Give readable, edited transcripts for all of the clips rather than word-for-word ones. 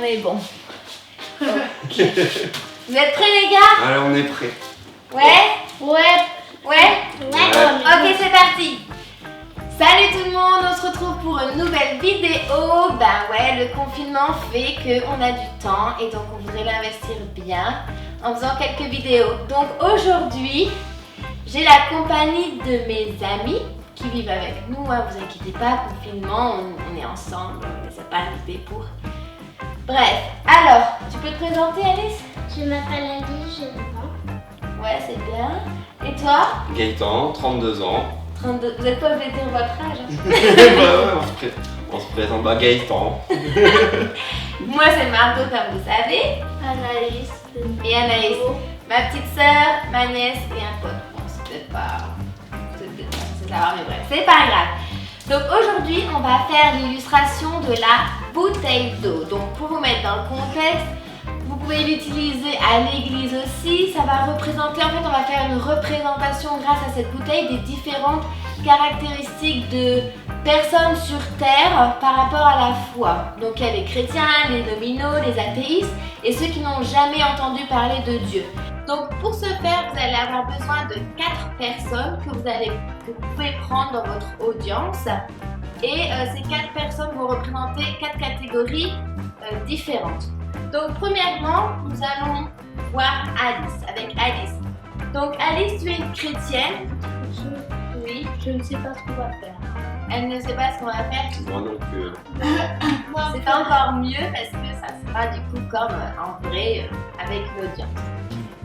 est bon. Okay. Vous êtes prêts les gars? Allez, on est prêts. Ouais? Ok, c'est parti. Salut tout le monde, on se retrouve pour une nouvelle vidéo. Ben ouais, le confinement fait qu'on a du temps et donc on voudrait l'investir bien en faisant quelques vidéos. Donc aujourd'hui, j'ai la compagnie de mes amis qui vivent avec nous, hein, vous inquiétez pas, confinement, on est ensemble, on ne laisse pas arriver pour... Bref, alors, tu peux te présenter Alice? Je m'appelle Alice, j'ai 9 ans. Ouais, c'est bien. Et toi? Gaëtan, 32 ans. 32, vous êtes pas obligé de dire votre âge hein? Bah ouais, on se présente, bah Gaëtan. Moi c'est Margot comme vous savez. Anaïs. Et Anaïs, ma petite sœur, ma nièce et un pote. Bon, c'est peut-être pas... c'est savoir, mais bref, c'est pas grave. Donc aujourd'hui, on va faire l'illustration de la bouteille d'eau. Donc pour vous mettre dans le contexte, vous pouvez l'utiliser à l'église aussi. Ça va représenter, en fait, on va faire une représentation grâce à cette bouteille des différentes caractéristiques de personnes sur terre par rapport à la foi. Donc il y a les chrétiens, les nominaux, les athéistes et ceux qui n'ont jamais entendu parler de Dieu. Donc pour ce faire, vous allez avoir besoin de 4 personnes que vous pouvez prendre dans votre audience. Et ces 4 personnes vont représenter 4 catégories différentes. Donc premièrement, nous allons voir Alice, avec Alice. Donc Alice, tu es une chrétienne. Oui. Je ne sais pas ce qu'on va faire. Elle ne sait pas ce qu'on va faire. Moi non plus. C'est encore mieux parce que ça sera du coup comme en vrai avec l'audience.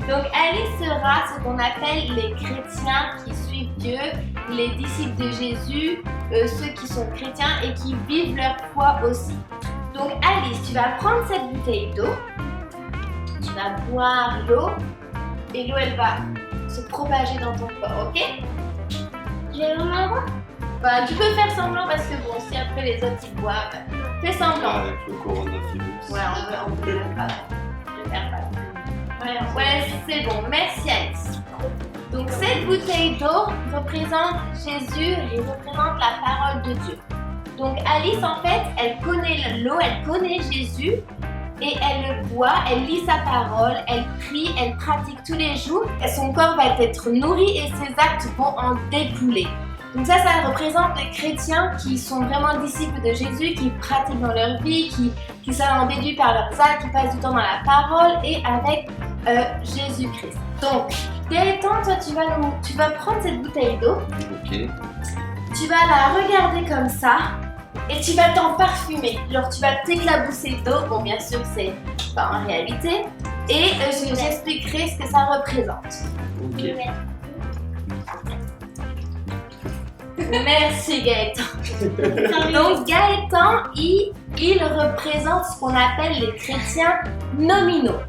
Donc Alice sera ce qu'on appelle les chrétiens qui suivent Dieu, les disciples de Jésus, ceux qui sont chrétiens et qui vivent leur foi aussi. Donc Alice, tu vas prendre cette bouteille d'eau, tu vas boire l'eau et l'eau elle va se propager dans ton corps, ok? Je vais vraiment voir. Bah, tu peux faire semblant parce que bon, si après les autres ils boivent, fais semblant. Avec le coronavirus. Ouais, on peut faire pas. Je vais faire pas. Ouais, c'est bon. Merci Alice. Donc cette bouteille d'eau représente Jésus et représente la parole de Dieu. Donc Alice en fait, elle connaît l'eau, elle connaît Jésus et elle le boit, elle lit sa parole, elle prie, elle pratique tous les jours et son corps va être nourri et ses actes vont en découler. Donc ça représente les chrétiens qui sont vraiment disciples de Jésus, qui pratiquent dans leur vie, qui sont en déduits par leurs actes, qui passent du temps dans la parole et avec Jésus-Christ. Donc, Gaëtan, toi tu vas prendre cette bouteille d'eau, Ok. tu vas la regarder comme ça et tu vas t'en parfumer. Genre tu vas t'éclabousser d'eau, bon bien sûr c'est pas en réalité, et j'expliquerai ce que ça représente. Ok. Merci Gaëtan. Donc Gaëtan, il représente ce qu'on appelle les chrétiens nominaux.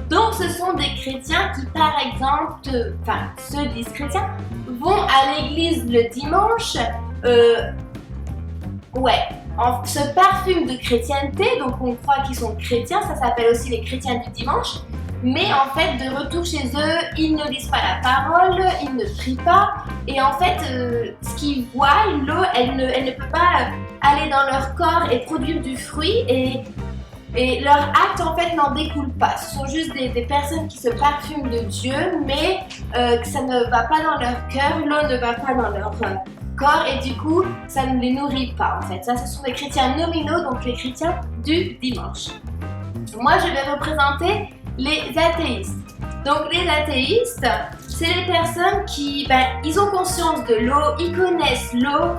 Donc ce sont des chrétiens qui par exemple, ceux disent chrétiens, vont à l'église le dimanche, se parfument de chrétienté, donc on croit qu'ils sont chrétiens, ça s'appelle aussi les chrétiens du dimanche. Mais en fait, de retour chez eux, ils ne lisent pas la parole, ils ne prient pas. Et en fait, ce qu'ils voient, l'eau, elle ne peut pas aller dans leur corps et produire du fruit. Et leurs actes, en fait, n'en découlent pas. Ce sont juste des personnes qui se parfument de Dieu, mais que ça ne va pas dans leur cœur, l'eau ne va pas dans leur corps. Et du coup, ça ne les nourrit pas, en fait. Ça, ce sont des chrétiens nominaux, donc les chrétiens du dimanche. Moi, je vais représenter les athéistes. Donc les athéistes, c'est les personnes qui, ils ont conscience de l'eau, ils connaissent l'eau,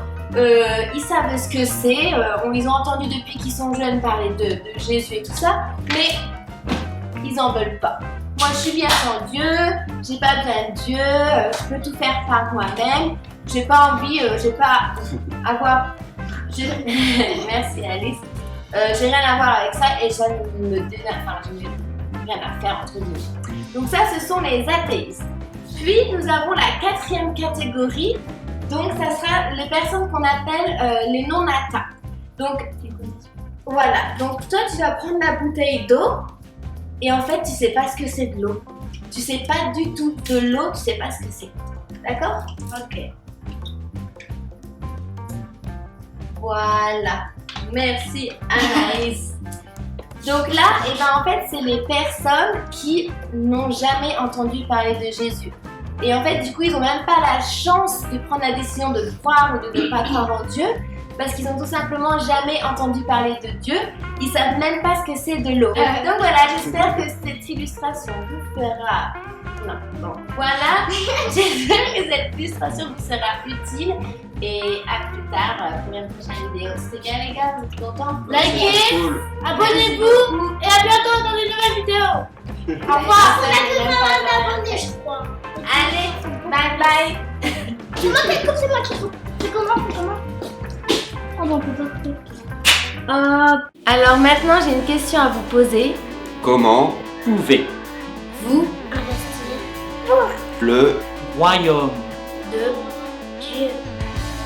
ils savent ce que c'est, ils ont entendu depuis qu'ils sont jeunes parler de Jésus et tout ça, mais ils en veulent pas. Moi je suis bien sans Dieu, j'ai pas besoin de Dieu, je peux tout faire par moi-même, j'ai pas envie, j'ai pas avoir... Merci Alice. J'ai rien à voir avec ça et ça ne me rien à faire entre guillemets. Donc ça, ce sont les athéistes. Puis nous avons la 4e catégorie. Donc ça sera les personnes qu'on appelle les non-atteints. Donc voilà. Donc toi, tu vas prendre la bouteille d'eau et en fait, tu sais pas ce que c'est de l'eau. Tu sais pas du tout de l'eau. Tu sais pas ce que c'est. D'accord? Ok. Voilà. Merci Anaïs. Donc là, et ben en fait, c'est les personnes qui n'ont jamais entendu parler de Jésus. Et en fait, du coup, ils n'ont même pas la chance de prendre la décision de croire ou de ne pas croire en Dieu, parce qu'ils n'ont tout simplement jamais entendu parler de Dieu. Ils savent même pas ce que c'est de l'eau. Donc voilà, j'espère que cette illustration vous fera... Non, bon, voilà. J'espère que cette illustration vous sera utile. Et à plus tard pour une prochaine vidéo. C'était bien les gars, vous êtes contents? Likez, Cool. abonnez-vous et à bientôt dans une nouvelle vidéo. Au revoir. Je crois. Allez, bye bye. C'est moi qui joue. C'est comment? Oh bon, peut-être. Alors maintenant, j'ai une question à vous poser. Comment pouvez Vous, Investir le Royaume. de Dieu.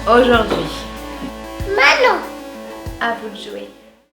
aujourd'hui, Manon. à vous de jouer.